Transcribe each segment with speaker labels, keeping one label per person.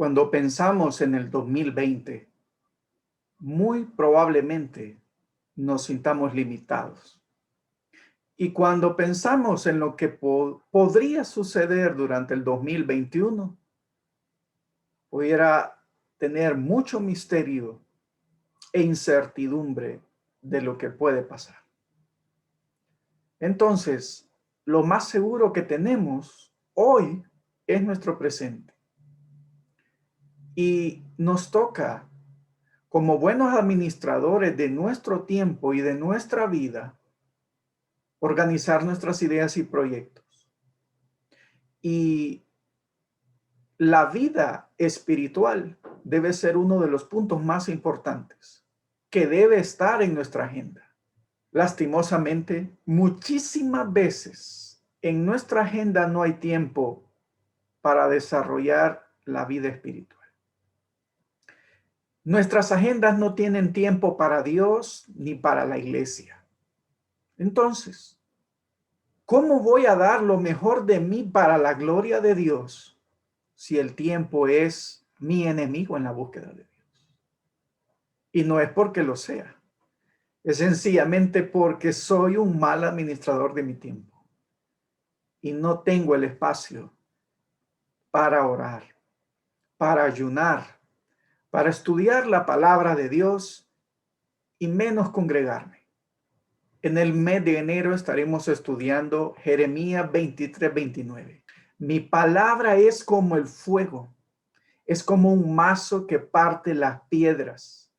Speaker 1: Cuando pensamos en el 2020, muy probablemente nos sintamos limitados. Y cuando pensamos en lo que podría suceder durante el 2021, pudiera tener mucho misterio e incertidumbre de lo que puede pasar. Entonces, lo más seguro que tenemos hoy es nuestro presente. Y nos toca, como buenos administradores de nuestro tiempo y de nuestra vida, organizar nuestras ideas y proyectos. Y la vida espiritual debe ser uno de los puntos más importantes que debe estar en nuestra agenda. Lastimosamente, muchísimas veces en nuestra agenda no hay tiempo para desarrollar la vida espiritual. Nuestras agendas no tienen tiempo para Dios ni para la iglesia. Entonces, ¿cómo voy a dar lo mejor de mí para la gloria de Dios si el tiempo es mi enemigo en la búsqueda de Dios? Y no es porque lo sea, es sencillamente porque soy un mal administrador de mi tiempo y no tengo el espacio para orar, para ayunar, para estudiar la palabra de Dios y menos congregarme. En el mes de enero estaremos estudiando Jeremías 23-29. Mi palabra es como el fuego, es como un mazo que parte las piedras.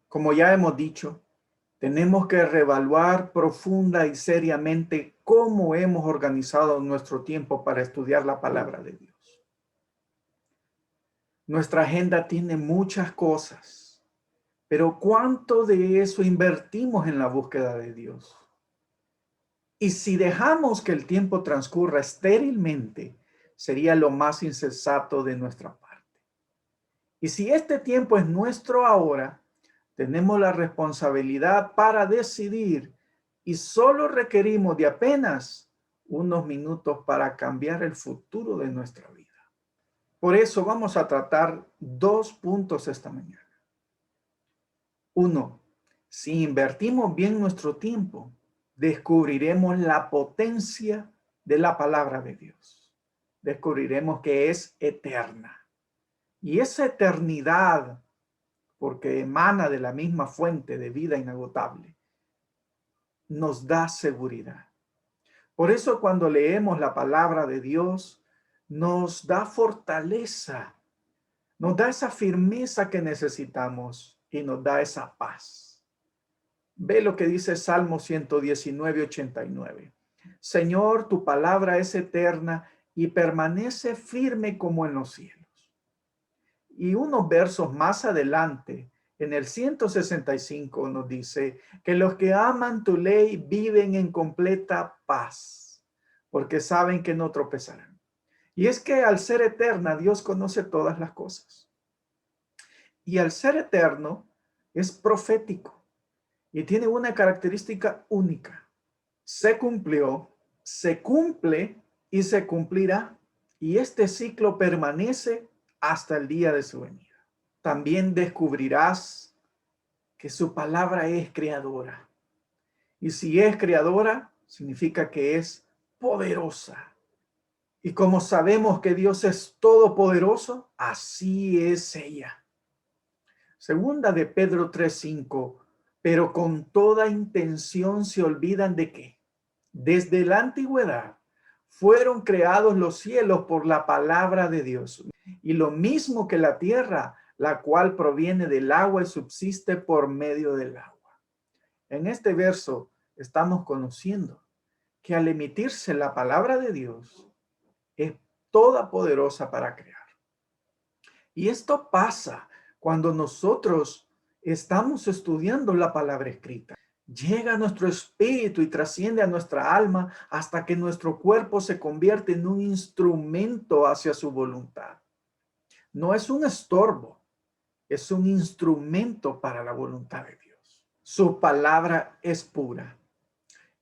Speaker 1: Como ya hemos dicho, tenemos que reevaluar profunda y seriamente cómo hemos organizado nuestro tiempo para estudiar la palabra de Dios. Nuestra agenda tiene muchas cosas, pero ¿cuánto de eso invertimos en la búsqueda de Dios? Y si dejamos que el tiempo transcurra estérilmente, sería lo más insensato de nuestra parte. Y si este tiempo es nuestro ahora, tenemos la responsabilidad para decidir y solo requerimos de apenas unos minutos para cambiar el futuro de nuestra vida. Por eso vamos a tratar dos puntos esta mañana. Uno, si invertimos bien nuestro tiempo, descubriremos la potencia de la palabra de Dios. Descubriremos que es eterna. Y esa eternidad, porque emana de la misma fuente de vida inagotable, nos da seguridad. Por eso cuando leemos la palabra de Dios, nos da fortaleza, nos da esa firmeza que necesitamos y nos da esa paz. Ve lo que dice Salmo 119:89. Señor, tu palabra es eterna y permanece firme como en los cielos. Y unos versos más adelante, en el 165 nos dice que los que aman tu ley viven en completa paz, porque saben que no tropezarán. Y es que al ser eterna, Dios conoce todas las cosas. Y al ser eterno, es profético y tiene una característica única. Se cumplió, se cumple y se cumplirá. Y este ciclo permanece hasta el día de su venida. También descubrirás que su palabra es creadora. Y si es creadora, significa que es poderosa. Y como sabemos que Dios es todopoderoso, así es ella. Segunda de Pedro 3:5, pero con toda intención se olvidan de que desde la antigüedad fueron creados los cielos por la palabra de Dios, y lo mismo que la tierra, la cual proviene del agua y subsiste por medio del agua. En este verso estamos conociendo que al emitirse la palabra de Dios es toda poderosa para crear. Y esto pasa cuando nosotros estamos estudiando la palabra escrita. Llega a nuestro espíritu y trasciende a nuestra alma hasta que nuestro cuerpo se convierte en un instrumento hacia su voluntad. No es un estorbo, es un instrumento para la voluntad de Dios. Su palabra es pura.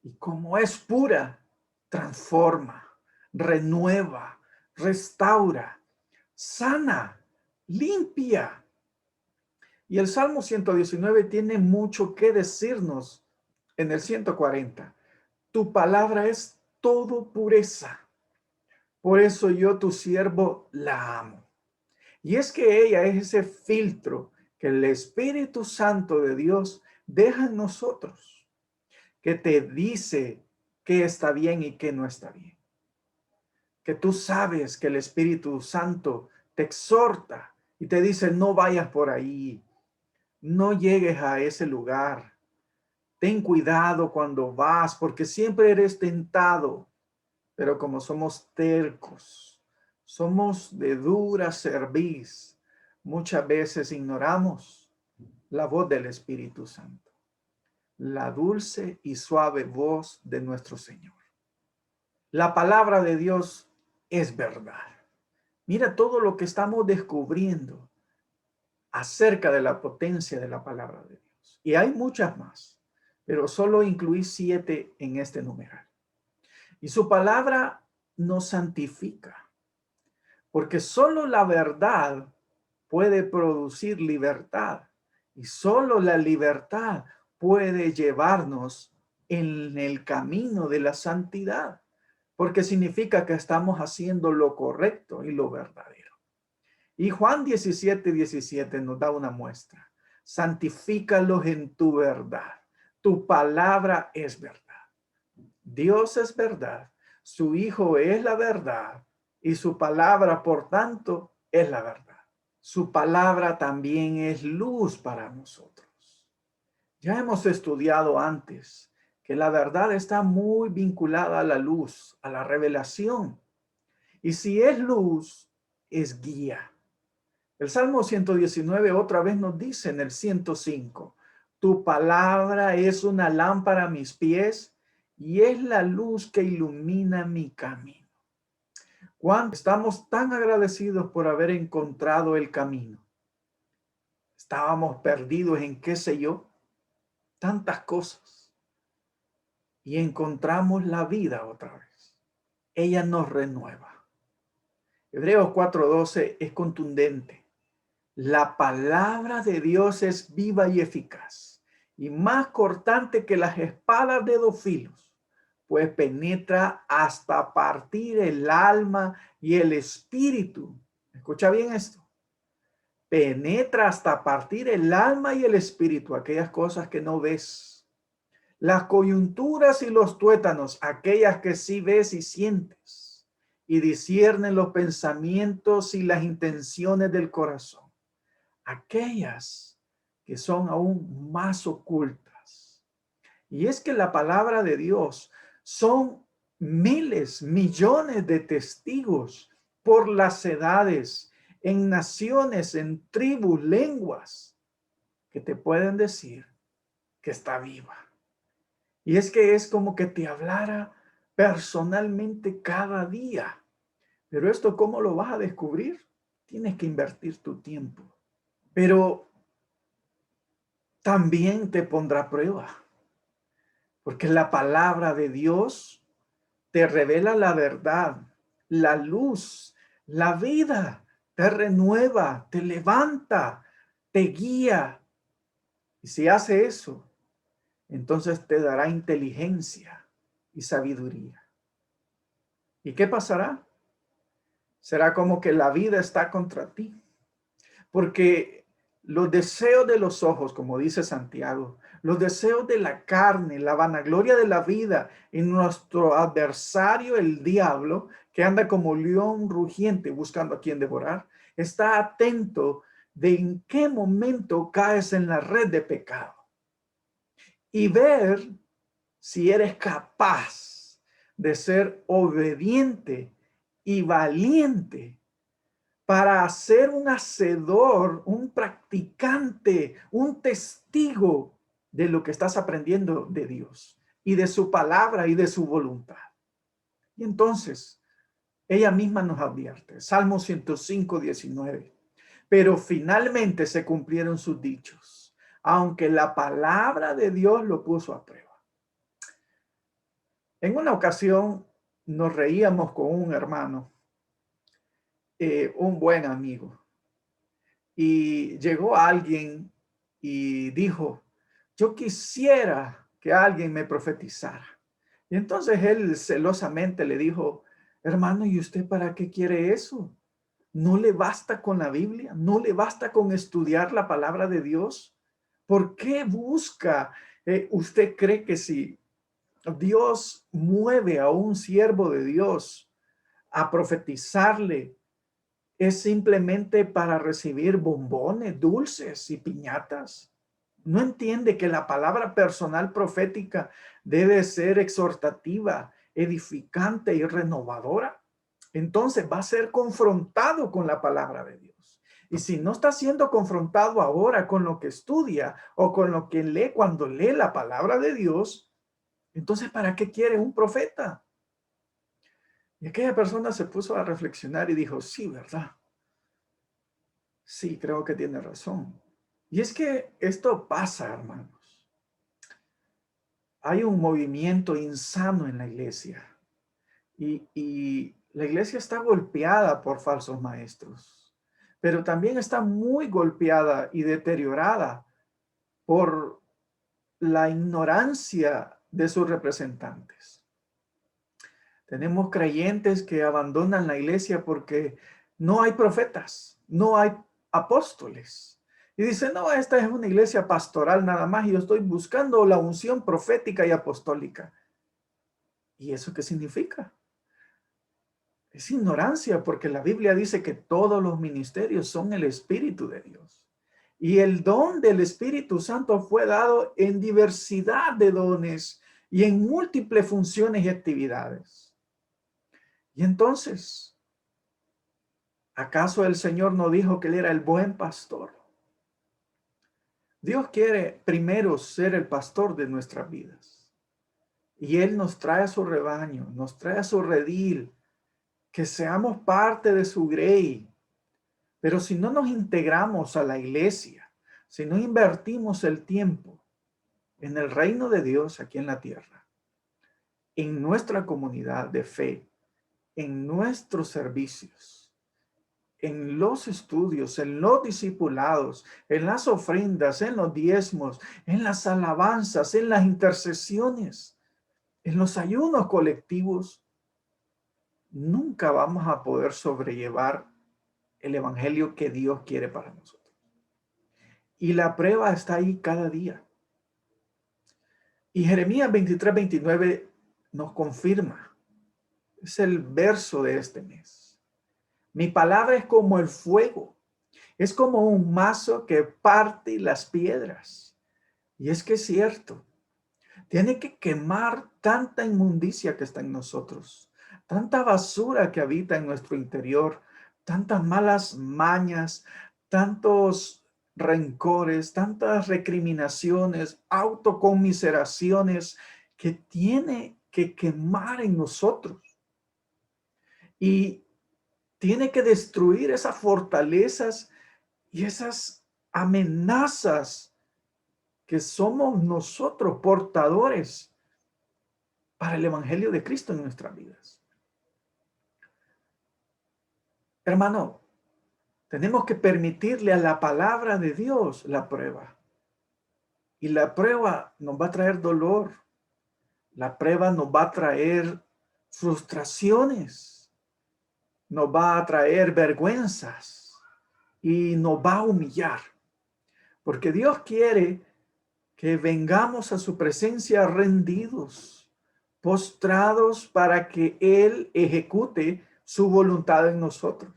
Speaker 1: Y como es pura, transforma, renueva, restaura, sana, limpia. Y el Salmo 119 tiene mucho que decirnos en el 140. Tu palabra es todo pureza. Por eso yo, tu siervo, la amo. Y es que ella es ese filtro que el Espíritu Santo de Dios deja en nosotros, que te dice qué está bien y qué no está bien. Que tú sabes que el Espíritu Santo te exhorta y te dice, no vayas por ahí, no llegues a ese lugar. Ten cuidado cuando vas, porque siempre eres tentado. Pero como somos tercos, somos de dura cerviz, muchas veces ignoramos la voz del Espíritu Santo, la dulce y suave voz de nuestro Señor. La palabra de Dios es verdad. Mira todo lo que estamos descubriendo acerca de la potencia de la palabra de Dios. Y hay muchas más, pero solo incluí 7 en este numeral. Y su palabra nos santifica, porque solo la verdad puede producir libertad y solo la libertad puede llevarnos en el camino de la santidad, porque significa que estamos haciendo lo correcto y lo verdadero. Y Juan 17:17 nos da una muestra. Santifícalos en tu verdad. Tu palabra es verdad. Dios es verdad. Su Hijo es la verdad. Y su palabra, por tanto, es la verdad. Su palabra también es luz para nosotros. Ya hemos estudiado antes que la verdad está muy vinculada a la luz, a la revelación. Y si es luz, es guía. El Salmo 119 otra vez nos dice en el 105, tu palabra es una lámpara a mis pies y es la luz que ilumina mi camino. Cuando estamos tan agradecidos por haber encontrado el camino. Estábamos perdidos en qué sé yo, tantas cosas. Y encontramos la vida otra vez. Ella nos renueva. Hebreos 4:12 es contundente. La palabra de Dios es viva y eficaz, y más cortante que las espadas de dos filos, pues penetra hasta partir el alma y el espíritu. Escucha bien esto. Penetra hasta partir el alma y el espíritu, aquellas cosas que no ves. Las coyunturas y los tuétanos, aquellas que sí ves y sientes, y disciernen los pensamientos y las intenciones del corazón, aquellas que son aún más ocultas. Y es que la palabra de Dios son miles, millones de testigos por las edades, en naciones, en tribus, lenguas, que te pueden decir que está viva. Y es que es como que te hablara personalmente cada día. Pero esto, ¿cómo lo vas a descubrir? Tienes que invertir tu tiempo. Pero también te pondrá a prueba, porque la palabra de Dios te revela la verdad, la luz, la vida, te renueva, te levanta, te guía. Y si hace eso, entonces te dará inteligencia y sabiduría. ¿Y qué pasará? Será como que la vida está contra ti, porque los deseos de los ojos, como dice Santiago, los deseos de la carne, la vanagloria de la vida y nuestro adversario, el diablo, que anda como león rugiente buscando a quien devorar, está atento de en qué momento caes en la red de pecado y ver si eres capaz de ser obediente y valiente para ser un hacedor, un practicante, un testigo de lo que estás aprendiendo de Dios y de su palabra y de su voluntad. Y entonces, ella misma nos advierte, Salmo 105:19, pero finalmente se cumplieron sus dichos, aunque la palabra de Dios lo puso a prueba. En una ocasión nos reíamos con un hermano, un buen amigo. y llegó alguien y dijo, yo quisiera que alguien me profetizara. Y entonces él celosamente le dijo, hermano, ¿y usted para qué quiere eso? ¿No le basta con la Biblia? ¿No le basta con estudiar la palabra de Dios? ¿Por qué busca? ¿Usted cree que si Dios mueve a un siervo de Dios a profetizarle, es simplemente para recibir bombones, dulces y piñatas? ¿No entiende que la palabra personal profética debe ser exhortativa, edificante y renovadora? Entonces va a ser confrontado con la palabra de Dios. Y si no está siendo confrontado ahora con lo que estudia o con lo que lee cuando lee la palabra de Dios, entonces ¿para qué quiere un profeta? Y aquella persona se puso a reflexionar y dijo, sí, ¿verdad? Sí, creo que tiene razón. Y es que esto pasa, hermanos. Hay un movimiento insano en la iglesia y la iglesia está golpeada por falsos maestros, pero también está muy golpeada y deteriorada por la ignorancia de sus representantes. Tenemos creyentes que abandonan la iglesia porque no hay profetas, no hay apóstoles. Y dicen, no, esta es una iglesia pastoral nada más y yo estoy buscando la unción profética y apostólica. ¿Y eso qué significa? Es ignorancia, porque la Biblia dice que todos los ministerios son el Espíritu de Dios. Y el don del Espíritu Santo fue dado en diversidad de dones y en múltiples funciones y actividades. Y entonces, ¿acaso el Señor no dijo que Él era el buen pastor? Dios quiere primero ser el pastor de nuestras vidas. Y Él nos trae a su rebaño, nos trae a su redil, que seamos parte de su grey. Pero si no nos integramos a la iglesia, si no invertimos el tiempo en el reino de Dios aquí en la tierra, en nuestra comunidad de fe, en nuestros servicios, en los estudios, en los discipulados, en las ofrendas, en los diezmos, en las alabanzas, en las intercesiones, en los ayunos colectivos, nunca vamos a poder sobrellevar el evangelio que Dios quiere para nosotros. Y la prueba está ahí cada día. Y Jeremías 23:29 nos confirma. Es el verso de este mes. Mi palabra es como el fuego. Es como un mazo que parte las piedras. Y es que es cierto. Tiene que quemar tanta inmundicia que está en nosotros. Tanta basura que habita en nuestro interior. Tantas malas mañas. Tantos rencores, tantas recriminaciones, autoconmiseraciones que tiene que quemar en nosotros. Y tiene que destruir esas fortalezas y esas amenazas que somos nosotros portadores para el evangelio de Cristo en nuestras vidas. Hermano, tenemos que permitirle a la palabra de Dios la prueba. Y la prueba nos va a traer dolor. La prueba nos va a traer frustraciones. Nos va a traer vergüenzas. Y nos va a humillar. Porque Dios quiere que vengamos a su presencia rendidos, postrados para que Él ejecute su voluntad en nosotros.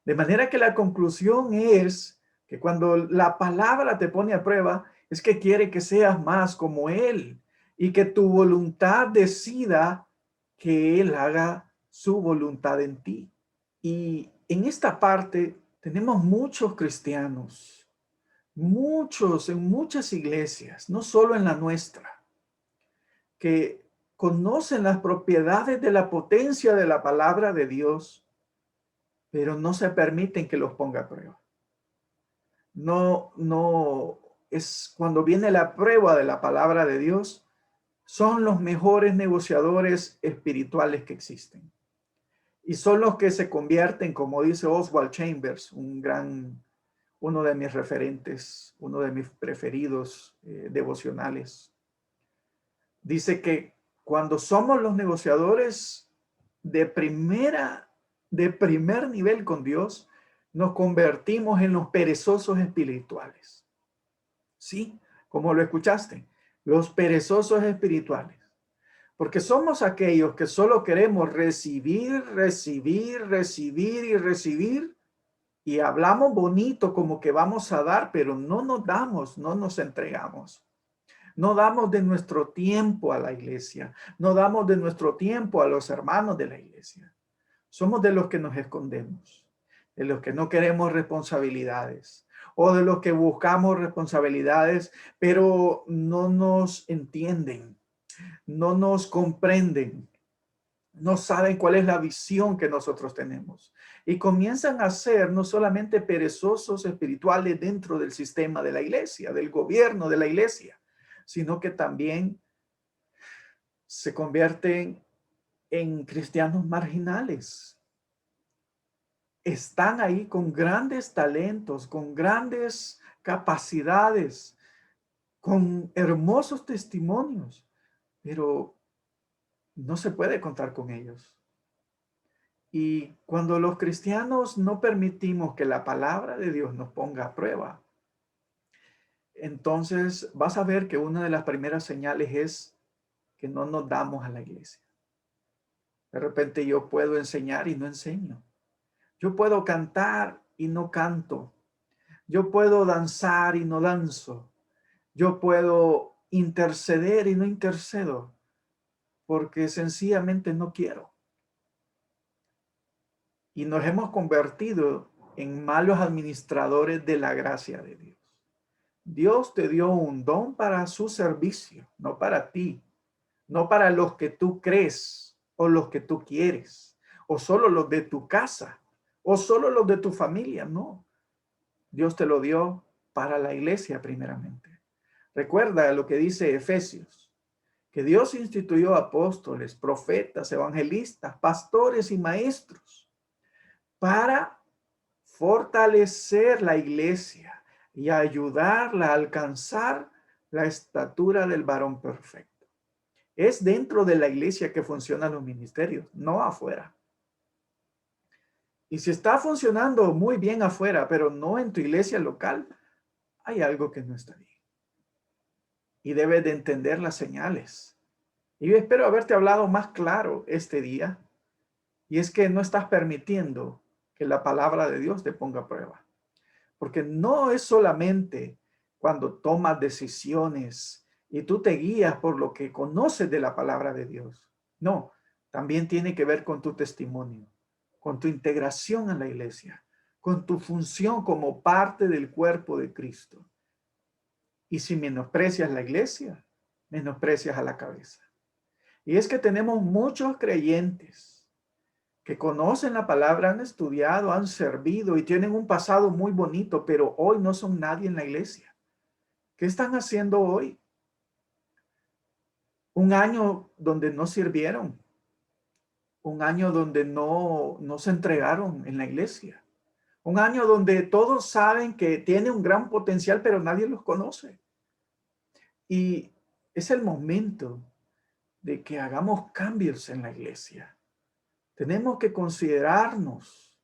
Speaker 1: De manera que la conclusión es que cuando la palabra te pone a prueba, es que quiere que seas más como Él y que tu voluntad decida que Él haga su voluntad en ti. Y en esta parte tenemos muchos cristianos, muchos en muchas iglesias, no solo en la nuestra, que conocen las propiedades de la potencia de la palabra de Dios, pero no se permiten que los ponga a prueba. No es cuando viene la prueba de la palabra de Dios, son los mejores negociadores espirituales que existen. Y son los que se convierten, como dice Oswald Chambers, un gran uno de mis referentes, uno de mis preferidos devocionales. Dice que cuando somos los negociadores de primer nivel con Dios, nos convertimos en los perezosos espirituales. ¿Sí? Como lo escuchaste, los perezosos espirituales. Porque somos aquellos que solo queremos recibir, recibir, recibir y recibir. Y hablamos bonito como que vamos a dar, pero no nos damos, no nos entregamos. No damos de nuestro tiempo a la iglesia. No damos de nuestro tiempo a los hermanos de la iglesia. Somos de los que nos escondemos, de los que no queremos responsabilidades o de los que buscamos responsabilidades, pero no nos entienden, no nos comprenden, no saben cuál es la visión que nosotros tenemos. Y comienzan a ser no solamente perezosos espirituales dentro del sistema de la iglesia, del gobierno de la iglesia, sino que también se convierten en cristianos marginales. Están ahí con grandes talentos, con grandes capacidades, con hermosos testimonios, pero no se puede contar con ellos. Y cuando los cristianos no permitimos que la palabra de Dios nos ponga a prueba, entonces vas a ver que una de las primeras señales es que no nos damos a la iglesia. De repente yo puedo enseñar y no enseño. Yo puedo cantar y no canto. Yo puedo danzar y no danzo. Yo puedo interceder y no intercedo porque sencillamente no quiero. Y nos hemos convertido en malos administradores de la gracia de Dios. Dios te dio un don para su servicio, no para ti, no para los que tú crees o los que tú quieres, o solo los de tu casa, o solo los de tu familia, no. Dios te lo dio para la iglesia primeramente. Recuerda lo que dice Efesios, que Dios instituyó apóstoles, profetas, evangelistas, pastores y maestros para fortalecer la iglesia y ayudarla a alcanzar la estatura del varón perfecto. Es dentro de la iglesia que funcionan los ministerios, no afuera. Y si está funcionando muy bien afuera, pero no en tu iglesia local, hay algo que no está bien. Y debes de entender las señales. Y yo espero haberte hablado más claro este día. Y es que no estás permitiendo que la palabra de Dios te ponga a prueba. Porque no es solamente cuando tomas decisiones y tú te guías por lo que conoces de la palabra de Dios. No, también tiene que ver con tu testimonio, con tu integración en la iglesia, con tu función como parte del cuerpo de Cristo. Y si menosprecias la iglesia, menosprecias a la cabeza. Y es que tenemos muchos creyentes que conocen la palabra, han estudiado, han servido y tienen un pasado muy bonito, pero hoy no son nadie en la iglesia. ¿Qué están haciendo hoy? Un año donde no sirvieron, un año donde no se entregaron en la iglesia, un año donde todos saben que tiene un gran potencial, pero nadie los conoce. Y es el momento de que hagamos cambios en la iglesia. Tenemos que considerarnos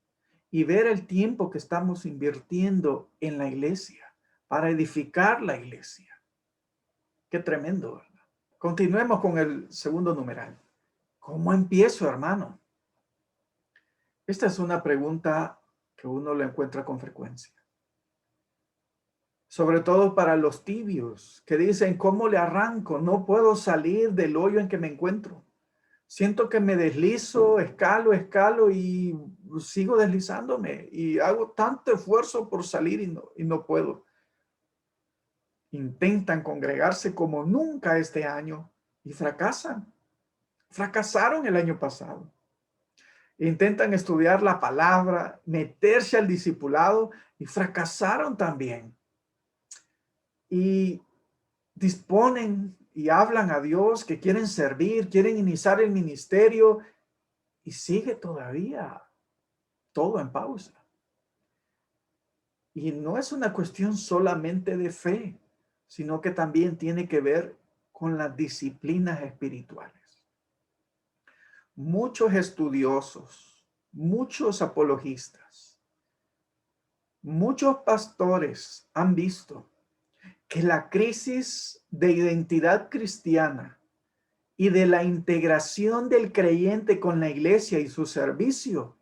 Speaker 1: y ver el tiempo que estamos invirtiendo en la iglesia para edificar la iglesia. Qué tremendo, ¿verdad? Continuemos con el segundo numeral. ¿Cómo empiezo, hermano? Esta es una pregunta que uno la encuentra con frecuencia. Sobre todo para los tibios que dicen, ¿cómo le arranco? No puedo salir del hoyo en que me encuentro. Siento que me deslizo, escalo y sigo deslizándome y hago tanto esfuerzo por salir y no puedo. Intentan congregarse como nunca este año y fracasan. Fracasaron el año pasado. Intentan estudiar la palabra, meterse al discipulado y fracasaron también. Y disponen y hablan a Dios que quieren servir, quieren iniciar el ministerio y sigue todavía todo en pausa. Y no es una cuestión solamente de fe, sino que también tiene que ver con las disciplinas espirituales. Muchos estudiosos, muchos apologistas, muchos pastores han visto que la crisis de identidad cristiana y de la integración del creyente con la iglesia y su servicio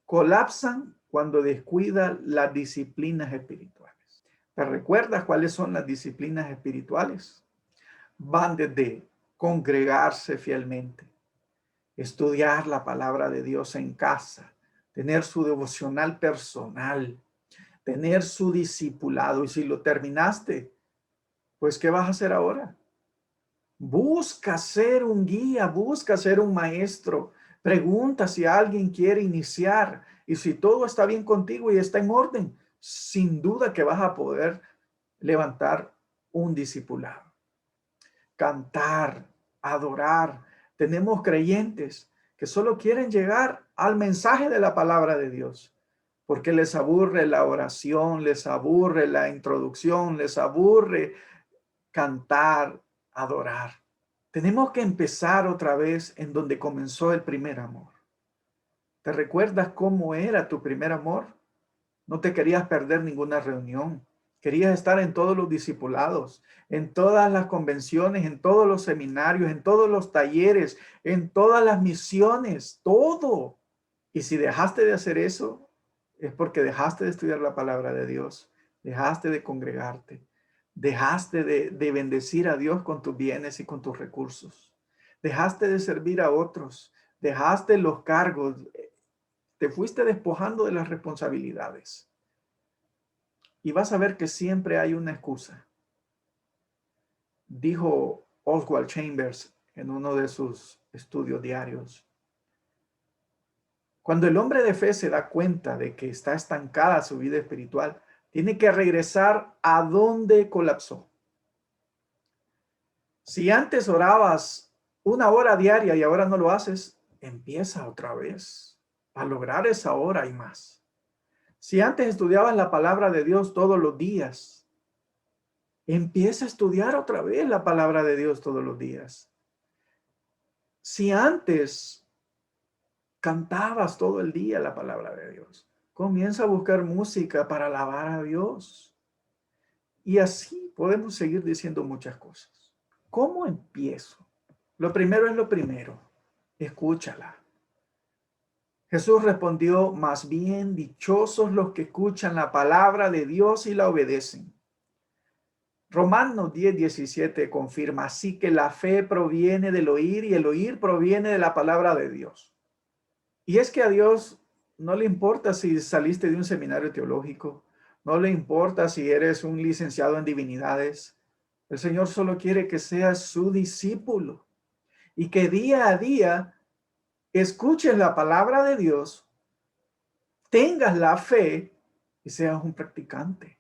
Speaker 1: colapsan cuando descuida las disciplinas espirituales. ¿Te recuerdas cuáles son las disciplinas espirituales? Van desde congregarse fielmente, estudiar la palabra de Dios en casa, tener su devocional personal, tener su discipulado. Y si lo terminaste, pues ¿qué vas a hacer ahora? Busca ser un guía, busca ser un maestro. Pregunta si alguien quiere iniciar. Y si todo está bien contigo y está en orden, sin duda que vas a poder levantar un discipulado. Cantar, adorar. Tenemos creyentes que solo quieren llegar al mensaje de la palabra de Dios, porque les aburre la oración, les aburre la introducción, les aburre cantar, adorar. Tenemos que empezar otra vez en donde comenzó el primer amor. ¿Te recuerdas cómo era tu primer amor? No te querías perder ninguna reunión. Querías estar en todos los discipulados, en todas las convenciones, en todos los seminarios, en todos los talleres, en todas las misiones, todo. Y si dejaste de hacer eso, es porque dejaste de estudiar la palabra de Dios, dejaste de congregarte, dejaste de bendecir a Dios con tus bienes y con tus recursos, dejaste de servir a otros, dejaste los cargos, te fuiste despojando de las responsabilidades. Y vas a ver que siempre hay una excusa. Dijo Oswald Chambers en uno de sus estudios diarios: cuando el hombre de fe se da cuenta de que está estancada su vida espiritual, tiene que regresar a donde colapsó. Si antes orabas 1 hora diaria y ahora no lo haces, empieza otra vez a lograr esa hora y más. Si antes estudiabas la palabra de Dios todos los días, empieza a estudiar otra vez la palabra de Dios todos los días. Si antes cantabas todo el día la palabra de Dios, comienza a buscar música para alabar a Dios. Y así podemos seguir diciendo muchas cosas. ¿Cómo empiezo? Lo primero es lo primero. Escúchala. Jesús respondió: más bien dichosos los que escuchan la palabra de Dios y la obedecen. Romanos 10:17 confirma: así que la fe proviene del oír y el oír proviene de la palabra de Dios. Y es que a Dios no le importa si saliste de un seminario teológico, no le importa si eres un licenciado en divinidades. El Señor solo quiere que seas su discípulo y que día a día escuches la palabra de Dios, tengas la fe y seas un practicante.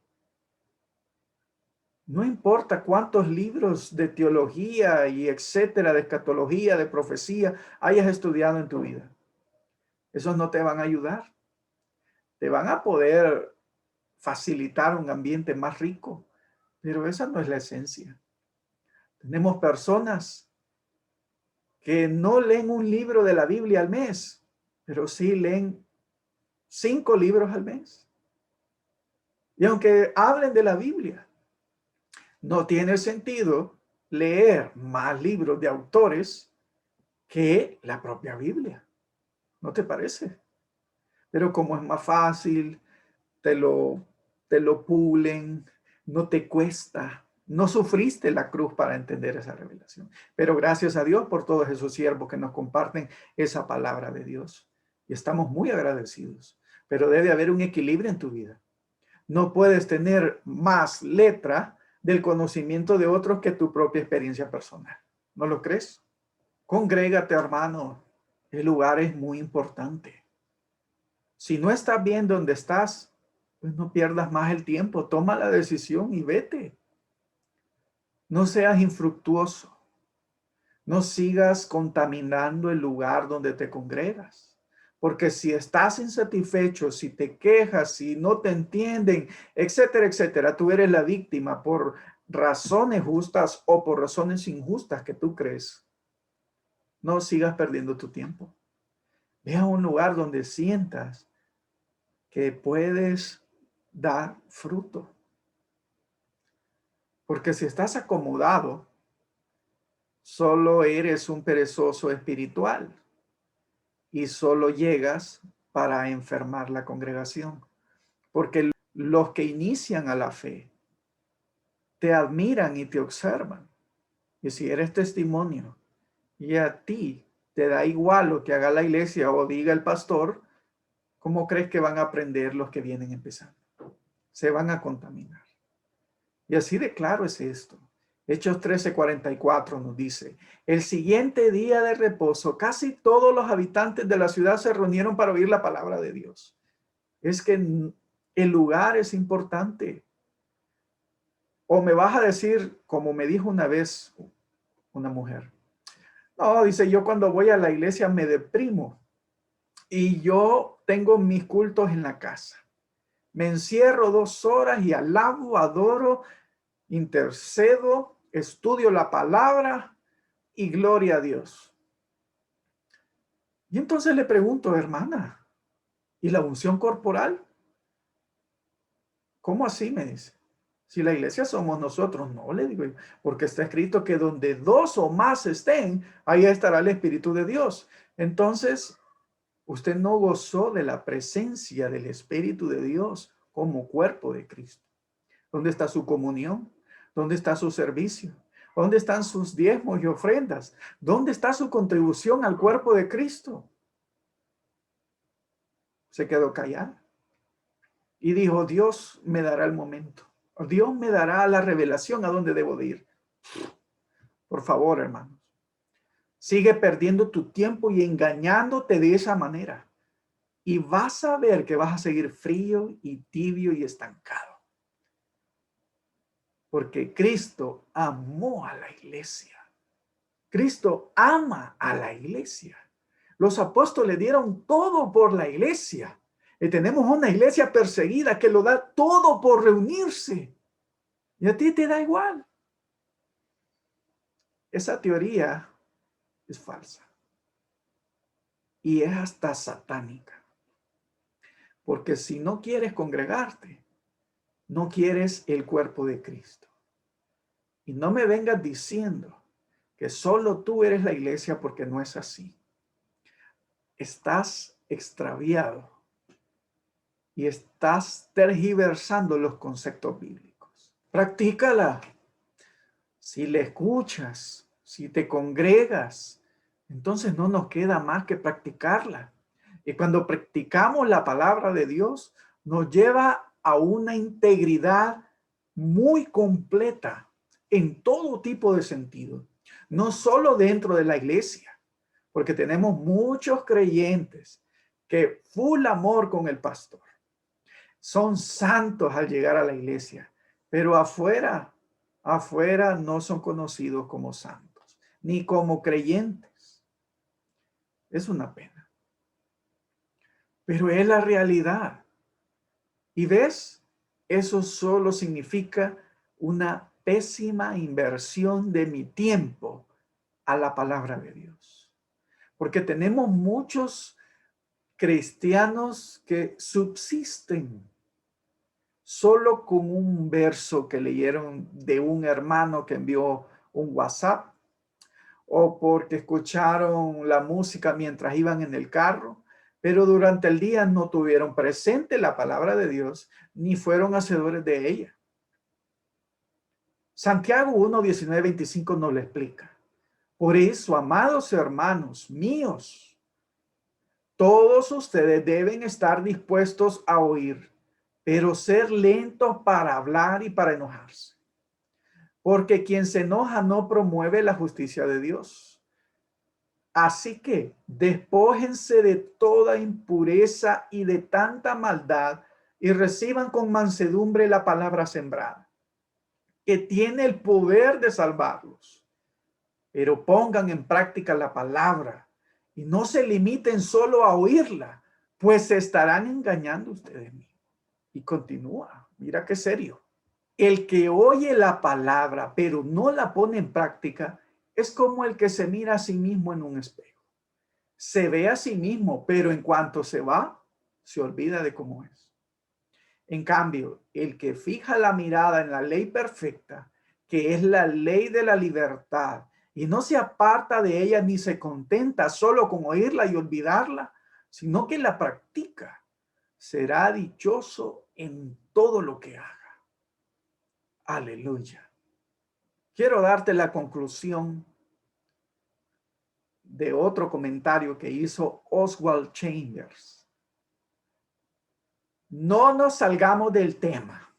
Speaker 1: No importa cuántos libros de teología y etcétera, de escatología, de profecía hayas estudiado en tu vida. Esos no te van a ayudar. Te van a poder facilitar un ambiente más rico, pero esa no es la esencia. Tenemos personas que no leen un libro de la Biblia al mes, pero sí leen 5 libros al mes. Y aunque hablen de la Biblia, no tiene sentido leer más libros de autores que la propia Biblia. ¿No te parece? Pero como es más fácil, te lo pulen, no te cuesta, no sufriste la cruz para entender esa revelación. Pero gracias a Dios por todos esos siervos que nos comparten esa palabra de Dios. Y estamos muy agradecidos. Pero debe haber un equilibrio en tu vida. No puedes tener más letra del conocimiento de otros que tu propia experiencia personal. ¿No lo crees? Congrégate, hermano. El lugar es muy importante. Si no estás bien donde estás, pues no pierdas más el tiempo. Toma la decisión y vete. No seas infructuoso. No sigas contaminando el lugar donde te congregas. Porque si estás insatisfecho, si te quejas, si no te entienden, etcétera, etcétera, tú eres la víctima por razones justas o por razones injustas que tú crees. No sigas perdiendo tu tiempo. Ve a un lugar donde sientas que puedes dar fruto. Porque si estás acomodado, solo eres un perezoso espiritual y solo llegas para enfermar la congregación. Porque los que inician a la fe te admiran y te observan. Y si eres testimonio y a ti te da igual lo que haga la iglesia o diga el pastor, ¿cómo crees que van a aprender los que vienen empezando? Se van a contaminar. Y así de claro es esto. Hechos 13:44 nos dice, el siguiente día de reposo, casi todos los habitantes de la ciudad se reunieron para oír la palabra de Dios. Es que el lugar es importante. O me vas a decir, como me dijo una vez una mujer, no, dice, yo cuando voy a la iglesia me deprimo y yo tengo mis cultos en la casa. Me encierro 2 horas y alabo, adoro, intercedo, estudio la palabra y gloria a Dios. Y entonces le pregunto, hermana, ¿y la unción corporal? ¿Cómo así? Me dice. Si la iglesia somos nosotros, no, le digo, porque está escrito que donde 2 o más estén, ahí estará el Espíritu de Dios. Entonces, usted no gozó de la presencia del Espíritu de Dios como cuerpo de Cristo. ¿Dónde está su comunión? ¿Dónde está su servicio? ¿Dónde están sus diezmos y ofrendas? ¿Dónde está su contribución al cuerpo de Cristo? Se quedó callada y dijo, Dios me dará el momento. Dios me dará la revelación a dónde debo de ir. Por favor, hermanos, sigue perdiendo tu tiempo y engañándote de esa manera. Y vas a ver que vas a seguir frío y tibio y estancado. Porque Cristo amó a la iglesia. Cristo ama a la iglesia. Los apóstoles dieron todo por la iglesia. Y tenemos una iglesia perseguida que lo da todo por reunirse. Y a ti te da igual. Esa teoría es falsa. Y es hasta satánica. Porque si no quieres congregarte, no quieres el cuerpo de Cristo. Y no me vengas diciendo que solo tú eres la iglesia, porque no es así. Estás extraviado y estás tergiversando los conceptos bíblicos. Practícala. Si le escuchas, si te congregas, entonces no nos queda más que practicarla. Y cuando practicamos la palabra de Dios, nos lleva a una integridad muy completa en todo tipo de sentido. No solo dentro de la iglesia, porque tenemos muchos creyentes que full amor con el pastor. Son santos al llegar a la iglesia, pero afuera no son conocidos como santos, ni como creyentes. Es una pena. Pero es la realidad. Y ves, eso solo significa una pésima inversión de mi tiempo a la palabra de Dios. Porque tenemos muchos cristianos que subsisten solo con un verso que leyeron de un hermano que envió un WhatsApp, o porque escucharon la música mientras iban en el carro, pero durante el día no tuvieron presente la palabra de Dios, ni fueron hacedores de ella. Santiago 1, 19, 25 nos lo explica. Por eso, amados hermanos míos, todos ustedes deben estar dispuestos a oír, pero ser lentos para hablar y para enojarse. Porque quien se enoja no promueve la justicia de Dios. Así que despójense de toda impureza y de tanta maldad y reciban con mansedumbre la palabra sembrada, que tiene el poder de salvarlos. Pero pongan en práctica la palabra Y no se limiten solo a oírla, pues se estarán engañando ustedes mismos. Y continúa, mira qué serio. El que oye la palabra, pero no la pone en práctica, es como el que se mira a sí mismo en un espejo. Se ve a sí mismo, pero en cuanto se va, se olvida de cómo es. En cambio, el que fija la mirada en la ley perfecta, que es la ley de la libertad, y no se aparta de ella ni se contenta solo con oírla y olvidarla, sino que la practica, será dichoso en todo lo que haga. Aleluya. Quiero darte la conclusión de otro comentario que hizo Oswald Chambers. No nos salgamos del tema.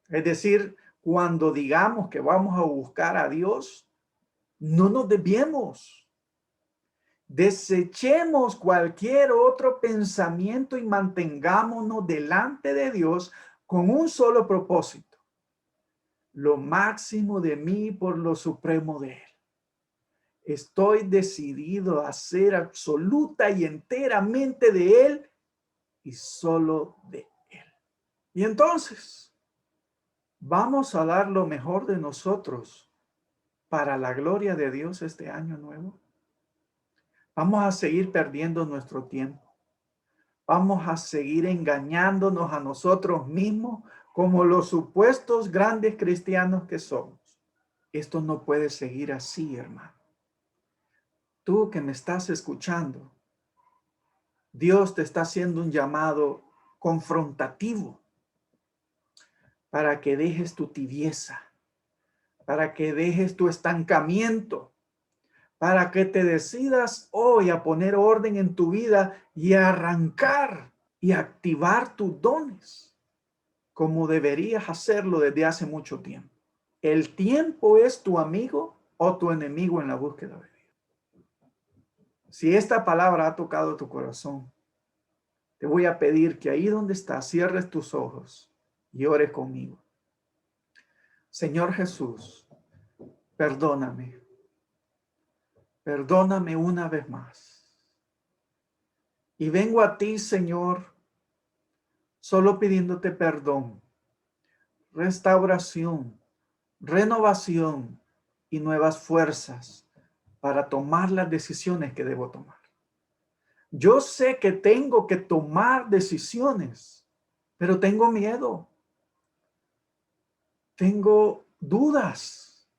Speaker 1: Es decir, cuando digamos que vamos a buscar a Dios, no nos desviemos. Desechemos cualquier otro pensamiento y mantengámonos delante de Dios con un solo propósito: lo máximo de mí por lo supremo de Él. Estoy decidido a ser absoluta y enteramente de Él y solo de Él. Y entonces, vamos a dar lo mejor de nosotros para la gloria de Dios este año nuevo. Vamos a seguir perdiendo nuestro tiempo. Vamos a seguir engañándonos a nosotros mismos como los supuestos grandes cristianos que somos. Esto no puede seguir así, hermano. Tú que me estás escuchando, Dios te está haciendo un llamado confrontativo para que dejes tu tibieza, para que dejes tu estancamiento, para que te decidas hoy a poner orden en tu vida y a arrancar y activar tus dones como deberías hacerlo desde hace mucho tiempo. ¿El tiempo es tu amigo o tu enemigo en la búsqueda de Dios? Si esta palabra ha tocado tu corazón, te voy a pedir que ahí donde estás, cierres tus ojos y ores conmigo. Señor Jesús, perdóname. Perdóname una vez más. Y vengo a ti, Señor, solo pidiéndote perdón, restauración, renovación y nuevas fuerzas para tomar las decisiones que debo tomar. Yo sé que tengo que tomar decisiones, pero tengo miedo. Tengo dudas,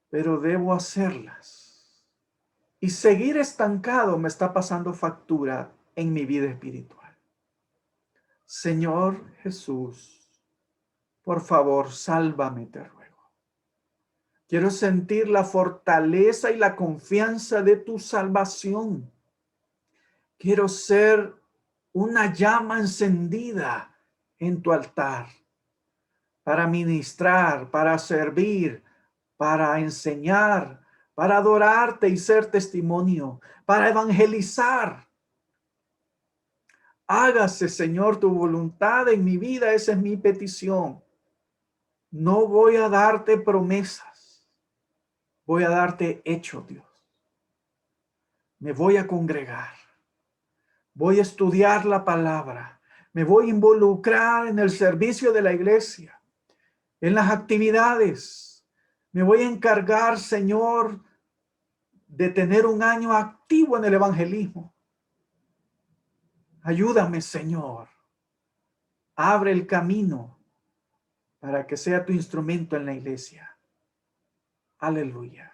Speaker 1: pero debo hacerlas. Y seguir estancado me está pasando factura en mi vida espiritual. Señor Jesús, por favor, sálvame, te ruego. Quiero sentir la fortaleza y la confianza de tu salvación. Quiero ser una llama encendida en tu altar para ministrar, para servir, para enseñar, para adorarte y ser testimonio, para evangelizar. Hágase, Señor, tu voluntad en mi vida. Esa es mi petición. No voy a darte promesas. Voy a darte hecho, Dios. Me voy a congregar. Voy a estudiar la palabra. Me voy a involucrar en el servicio de la iglesia, en las actividades. Me voy a encargar, Señor, de tener un año activo en el evangelismo. Ayúdame, Señor. Abre el camino para que sea tu instrumento en la iglesia. Aleluya.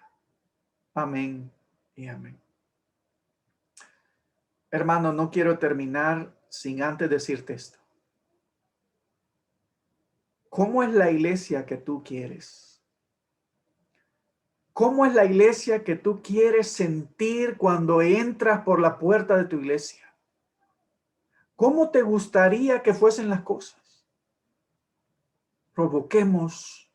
Speaker 1: Amén y amén. Hermano, no quiero terminar sin antes decirte esto. ¿Cómo es la iglesia que tú quieres? ¿Cómo es la iglesia que tú quieres sentir cuando entras por la puerta de tu iglesia? ¿Cómo te gustaría que fuesen las cosas? Provoquemos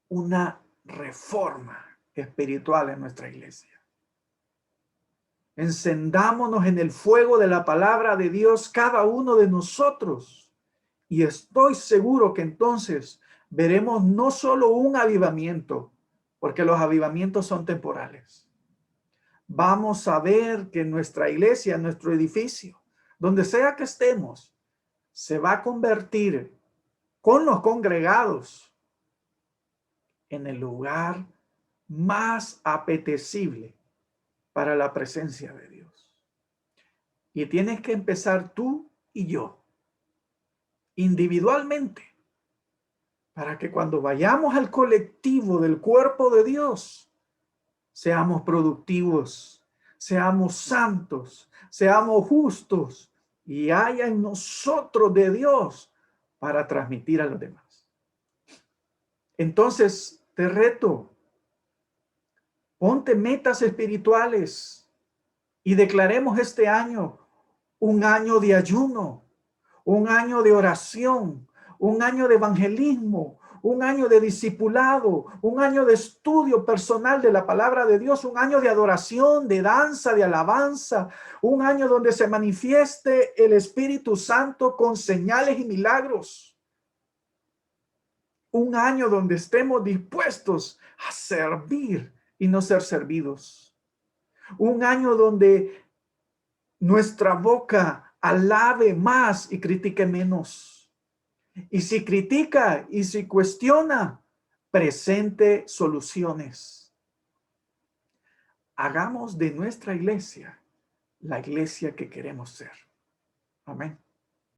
Speaker 1: una reforma espiritual en nuestra iglesia. Encendámonos en el fuego de la palabra de Dios cada uno de nosotros. Y estoy seguro que entonces veremos no solo un avivamiento, porque los avivamientos son temporales. vamos a ver que nuestra iglesia, nuestro edificio, donde sea que estemos, se va a convertir con los congregados en el lugar más apetecible para la presencia de Dios. Y tienes que empezar tú y yo, individualmente, para que cuando vayamos al colectivo del cuerpo de Dios, seamos productivos, seamos santos, seamos justos y haya en nosotros de Dios para transmitir a los demás. Entonces, te reto, ponte metas espirituales y declaremos este año un año de ayuno, un año de oración, un año de evangelismo, un año de discipulado, un año de estudio personal de la palabra de Dios, un año de adoración, de danza, de alabanza, un año donde se manifieste el Espíritu Santo con señales y milagros. Un año donde estemos dispuestos a servir y no ser servidos. Un año donde nuestra boca alabe más y critique menos. Y si critica y si cuestiona, presente soluciones. Hagamos de nuestra iglesia la iglesia que queremos ser. Amén.